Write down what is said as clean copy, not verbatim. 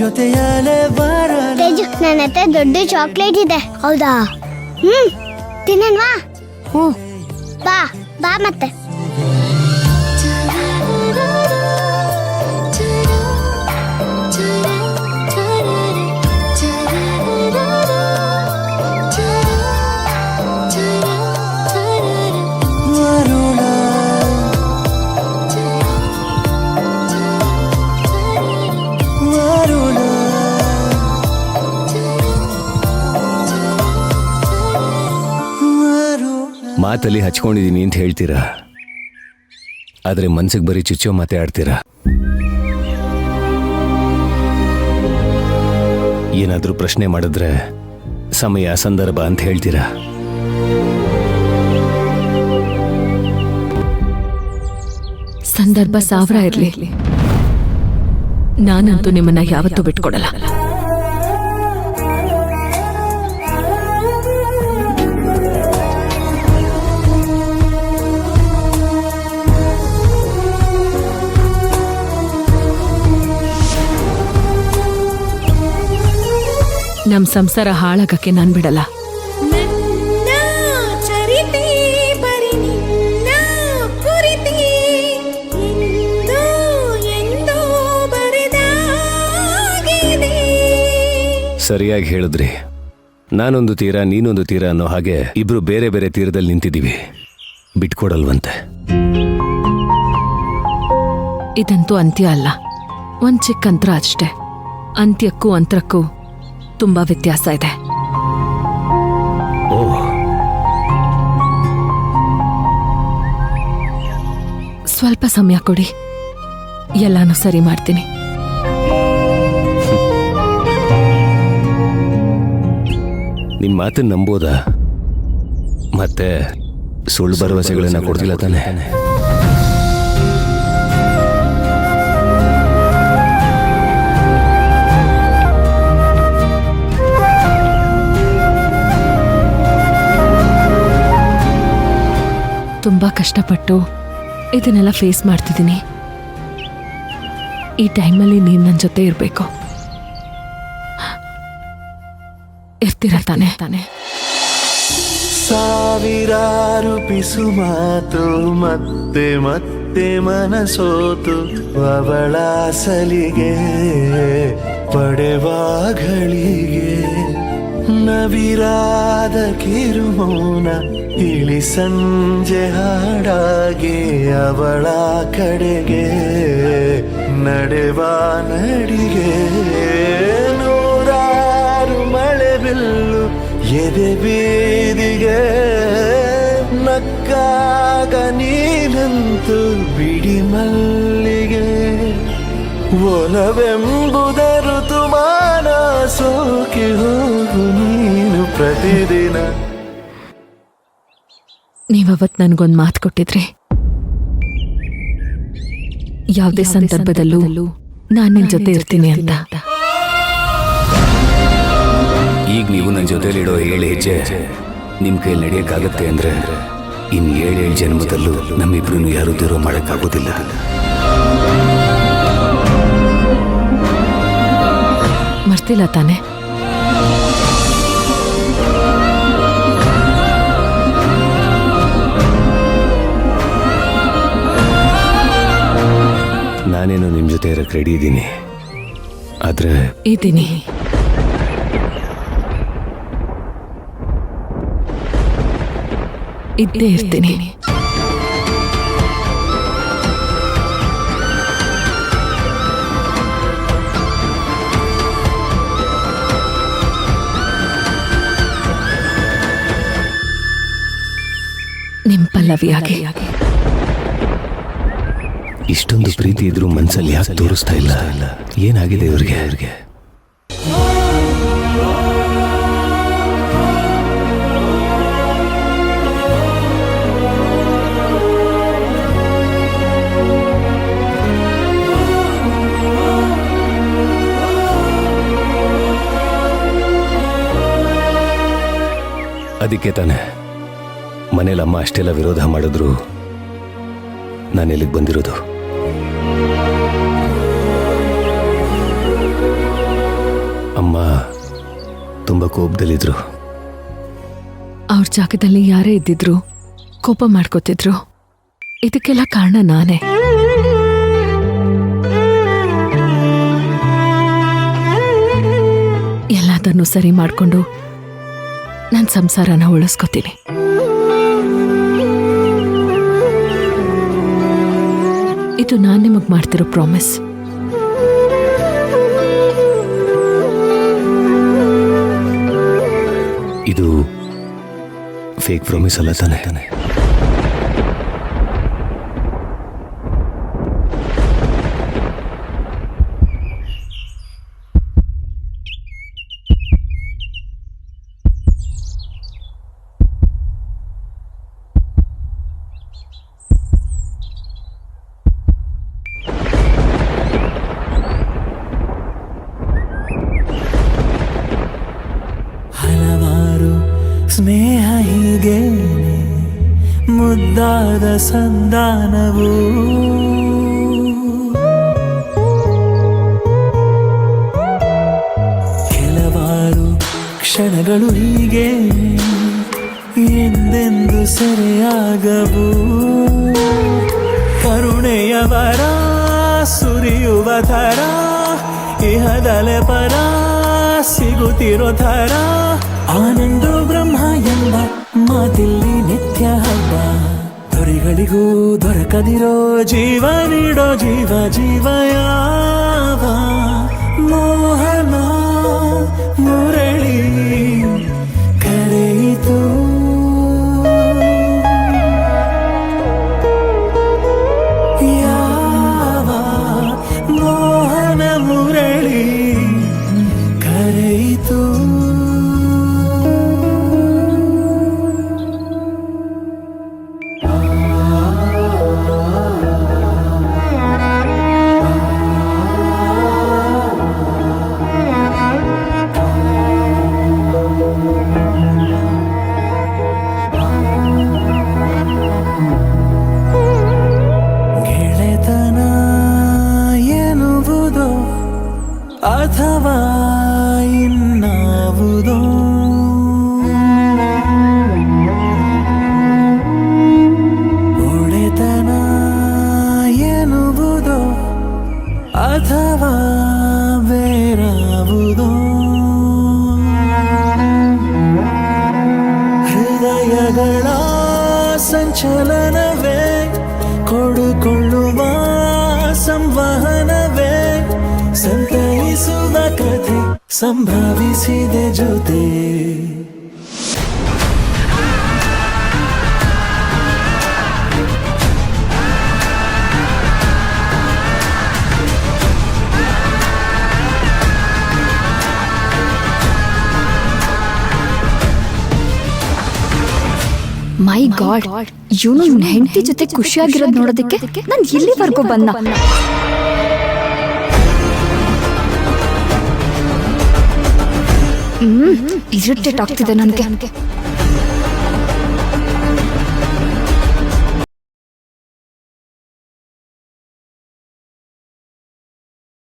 ಜೊತೆಯಲ್ಲೇ ಬರಲು. ತೇಜು, ನನ್ನ ಹತ್ರ ದೊಡ್ಡ ಚಾಕ್ಲೇಟ್ ಇದೆ. ಹೌದಾ? ತಿನ್ನನ್ವಾ? ಬಾ ಬಾ ಮತ್ತೆ. ಮಾತಲ್ಲಿ ಹಚ್ಕೊಂಡಿದೀನಿ ಅಂತ ಹೇಳ್ತೀರಾ, ಆದ್ರೆ ಮನ್ಸಿಗೆ ಬರೀ ಚುಚ್ಚೋ ಮಾತೆ ಆಡ್ತೀರಾ. ಏನಾದ್ರೂ ಪ್ರಶ್ನೆ ಮಾಡಿದ್ರೆ ಸಮಯ ಸಂದರ್ಭ ಅಂತ ಹೇಳ್ತೀರಾ. ಸಂದರ್ಭ 1000 ಇರ್ಲಿ, ನಾನಂತೂ ನಿಮ್ಮನ್ನ ಯಾವತ್ತೂ ಬಿಟ್ಕೊಡಲ್ಲ. ನಮ್ ಸಂಸಾರ ಹಾಳಾಗಕ್ಕೆ ನಾನ್ ಬಿಡಲ್ಲ. ಸರಿಯಾಗಿ ಹೇಳಿದ್ರಿ. ನಾನೊಂದು ತೀರ ನೀನೊಂದು ತೀರ ಅನ್ನೋ ಹಾಗೆ ಇಬ್ರು ಬೇರೆ ಬೇರೆ ತೀರದಲ್ಲಿ ನಿಂತಿದ್ದೀವಿ. ಬಿಟ್ಕೊಡಲ್ವಂತೆ. ಇದಂತೂ ಅಂತ್ಯ ಅಲ್ಲ, ಒಂದ್ ಚಿಕ್ಕ ಅಂತರ ಅಷ್ಟೇ. ಅಂತ್ಯಕ್ಕೂ ಅಂತರಕ್ಕೂ ತುಂಬಾ ವ್ಯತ್ಯಾಸ ಇದೆ. ಓ, ಸ್ವಲ್ಪ ಸಮಯ ಕೊಡಿ, ಎಲ್ಲಾನು ಸರಿ ಮಾಡ್ತೀನಿ. ನಿಮ್ ಮಾತನ್ನ ನಂಬೋದಾ? ಮತ್ತೆ ಸುಳ್ಳು ಭರವಸೆಗಳನ್ನ ಕೊಡ್ತಿಲ್ಲ ತಾನೆ? ತುಂಬಾ ಕಷ್ಟಪಟ್ಟು ಇದನ್ನೆಲ್ಲ ಫೇಸ್ ಮಾಡ್ತಿದ್ದೀನಿ. ಈ ಟೈಮಲ್ಲಿ ನೀನ್ ನನ್ನ ಜೊತೆ ಇರಬೇಕು. ಇರ್ತೀರ ತಾನೆ? ಸಾವಿರಾರು ಪಿಸು ಮಾತು ಮತ್ತೆ ಮತ್ತೆ ಮನಸೋತು ಅವಳ ಸಲಿಗೆ ಪಡೆವಾಗಳಿಗೆ ನವಿರಾದ ಕಿರುಮೌನ ಇಳಿ ಸಂಜೆ ಹಾಡಾಗಿ ಅವಳ ಕಡೆಗೆ ನಡೆವ ನಡಿಗೆ ನೂರಾರು ಮಳೆ ಬಿಲ್ಲು ಎದೆ ಬೀದಿಗೆ ನಕ್ಕಾಗ ನೀನಂತೂ ಬಿಡಿ ಮಲ್ಲಿಗೆ ಒಲವೆಂಬುದ ಋತುಮಾನ ಸೋಕಿ ಹೋಗು ನೀನು ಪ್ರತಿದಿನ. ನೀವವತ್ ನನ್ಗೊಂದ್ ಮಾತು ಕೊಟ್ಟಿದ್ರಿ, ಯಾವುದೇ ಸಂದರ್ಭದಲ್ಲೂ ನಾನ್ ನಿನ್ ಜೊತೆ ಇರ್ತೀನಿ ಅಂತ. ಈಗ ನೀವು ನನ್ನ ಜೊತೆಲಿಡೋ 7 ಹೆಜ್ಜೆ ನಿಮ್ ಕೈಲಿ ನಡೆಯಕ್ಕಾಗತ್ತೆ ಅಂದ್ರೆ ಇನ್ 7 ಜನ್ಮದಲ್ಲೂ ನಮ್ಮಿಬ್ರು ಯಾರು ದೂರ ಮಾಡಕ್ಕಾಗೋದಿಲ್ಲ. ಮರ್ತಿಲ್ಲ ತಾನೆ? ನಾನೇನು ನಿಮ್ ಜೊತೆ ಇರಕ್ ರೆಡಿ ಇದ್ದೀನಿ, ಆದ್ರೆ ಇದ್ದೀನಿ. ಇದ್ದೇ ಇರ್ತೀನಿ. ನಿಮ್ ಪಲ್ಲವಿಯಾಗಿ. ಇಷ್ಟೊಂದು ಪ್ರೀತಿ ಇದ್ರೂ ಮನ್ಸಲ್ಲಿ ಯಾಕೆ ತೋರಿಸ್ತಾ ಇಲ್ಲ? ಏನಾಗಿದೆ ಇವ್ರಿಗೆ? ಅದಕ್ಕೆ ತಾನೆ ಮನೇಲಿ ಅಮ್ಮ ಅಷ್ಟೆಲ್ಲ ವಿರೋಧ ಮಾಡಿದ್ರು ನಾನು ಇಲ್ಲಿಗೆ ಬಂದಿರೋದು. ತುಂಬ ಕೋಪದಲ್ಲಿದ್ರು. ಅವ್ರ ಜಾಗದಲ್ಲಿ ಯಾರೇ ಇದ್ದಿದ್ರು ಕೋಪ ಮಾಡ್ಕೋತಿದ್ರು. ಇದಕ್ಕೆಲ್ಲ ಕಾರಣ ನಾನೇ. ಎಲ್ಲದನ್ನು ಸರಿ ಮಾಡ್ಕೊಂಡು ನನ್ನ ಸಂಸಾರನ ಉಳಿಸ್ಕೊತೀನಿ. ಇದು ನಾನು ನಿಮಗೆ ಮಾಡ್ತಿರೋ ಪ್ರಾಮಿಸ್. ಇದು ಫೇಕ್ ಪ್ರಾಮಿಸ್ ಅಲ್ಲ ತಾನೆ? ಹಲವಾರು ಸ್ನೇಹ ಹೀಗೇನೆ ಮುದ್ದಾದ ಸಂಧಾನವು, ಕೆಲವಾರು ಕ್ಷಣಗಳು ಹೀಗೆ ಎಂದೆಂದು ಸೆರೆಯಾಗವು. ಕರುಣೆಯವರ ಸುರಿಯುವ ಥರ ಇಹದಲೆ ಪರ ಸಿಗುತ್ತಿರೋ ಥರ ಆನಂದೋ ಬ್ರಹ್ಮ ಎಂಬ ಮಾತಿಲ್ಲಿ ನಿತ್ಯ ಹಬ್ಬ. ದೊರೆಗಳಿಗೂ ದೊರಕದಿರೋ ಜೀವ ನೀಡೋ ಜೀವ ಜೀವ ಯಾವ ಮೋಹನ ಮುರಳಿ ಕರೆಯಿತು. ಯಾವ ಮೋಹನ ಮುರಳಿ ಕರೆಯಿತು. ಗೆಳೆತನ ಎನ್ನುವುದೋ ಅಥವಾ ಇನ್ನಾವುದೋ, ಒಡೆತನ ಎನ್ನುವುದೋ ಅಥವಾ ಬೇರಾವುದೋ, ಹೃದಯಗಳ ಸಂಚಲನವೇ ಕೊಡುಕೊಳ್ಳುವ ಸಂವಹನವೇ ಸಂತೈಸುವ ಕಥೆ ಸಂಭವಿಸಿದೆ ಜೊತೆ. ಮೈ ಗಾಡ್, ಇವನು ಇವನ್ ಹೆಂಡತಿ ಜೊತೆ ಖುಷಿಯಾಗಿರೋದ್ ನೋಡೋದಕ್ಕೆ ನಾನು ಇಲ್ಲಿವರೆಗೂ ಬಂದ. ಇರಿಟೇಟ್ ಆಗ್ತಿದೆ ನನಗೆ.